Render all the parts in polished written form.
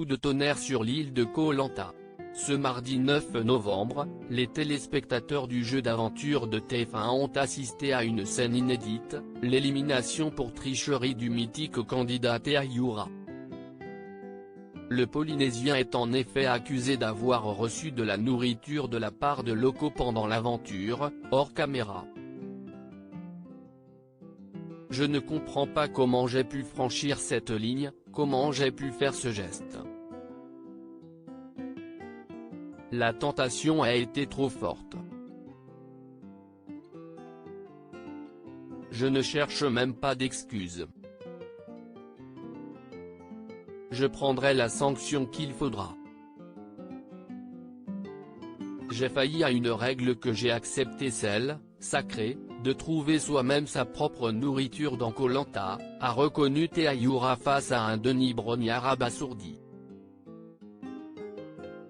coup de tonnerre sur l'île de Koh Lanta. Ce mardi 9 novembre, les téléspectateurs du jeu d'aventure de TF1 ont assisté à une scène inédite, l'élimination pour tricherie du mythique candidat Tayura. Le Polynésien est en effet accusé d'avoir reçu de la nourriture de la part de locaux pendant l'aventure, hors caméra. Je ne comprends pas comment j'ai pu franchir cette ligne, comment j'ai pu faire ce geste. La tentation a été trop forte. Je ne cherche même pas d'excuses. Je prendrai la sanction qu'il faudra. J'ai failli à une règle que j'ai acceptée, celle, sacrée, de trouver soi-même sa propre nourriture dans Koh Lanta, a reconnu Tayura face à un Denis Brognard abasourdi.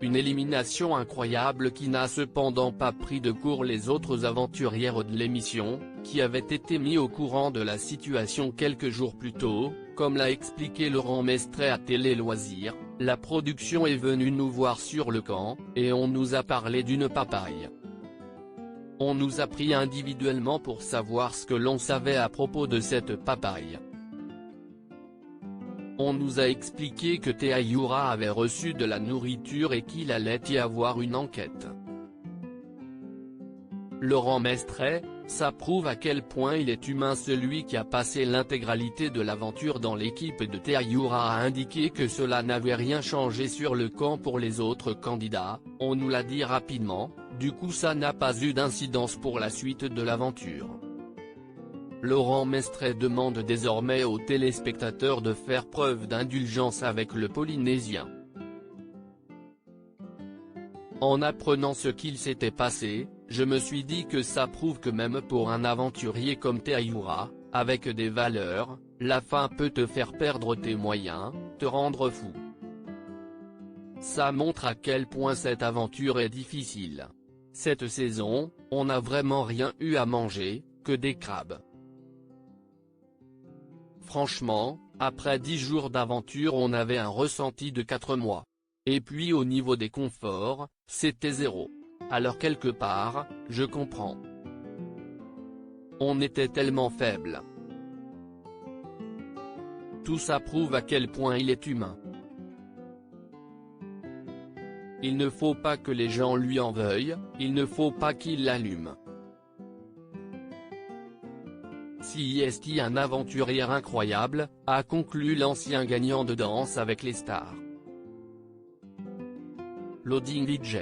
Une élimination incroyable qui n'a cependant pas pris de court les autres aventurières de l'émission, qui avaient été mis au courant de la situation quelques jours plus tôt, comme l'a expliqué Laurent Mestret à Télé Loisirs. La production est venue nous voir sur le camp, et on nous a parlé d'une papaye. On nous a pris individuellement pour savoir ce que l'on savait à propos de cette papaye. On nous a expliqué que Tayura avait reçu de la nourriture et qu'il allait y avoir une enquête. Laurent Mestret, ça prouve à quel point il est humain. Celui qui a passé l'intégralité de l'aventure dans l'équipe de Tayura a indiqué que cela n'avait rien changé sur le camp pour les autres candidats, on nous l'a dit rapidement, du coup ça n'a pas eu d'incidence pour la suite de l'aventure. Laurent Mestret demande désormais aux téléspectateurs de faire preuve d'indulgence avec le Polynésien. En apprenant ce qu'il s'était passé, je me suis dit que ça prouve que même pour un aventurier comme Tayura, avec des valeurs, la faim peut te faire perdre tes moyens, te rendre fou. Ça montre à quel point cette aventure est difficile. Cette saison, on n'a vraiment rien eu à manger, que des crabes. Franchement, après 10 jours d'aventure on avait un ressenti de 4 mois. Et puis au niveau des conforts, c'était zéro. Alors quelque part, je comprends. On était tellement faible. Tout ça prouve à quel point il est humain. Il ne faut pas que les gens lui en veuillent, il ne faut pas qu'il l'allume. Si est un aventurier incroyable, a conclu l'ancien gagnant de Danse avec les stars. Loading DJ.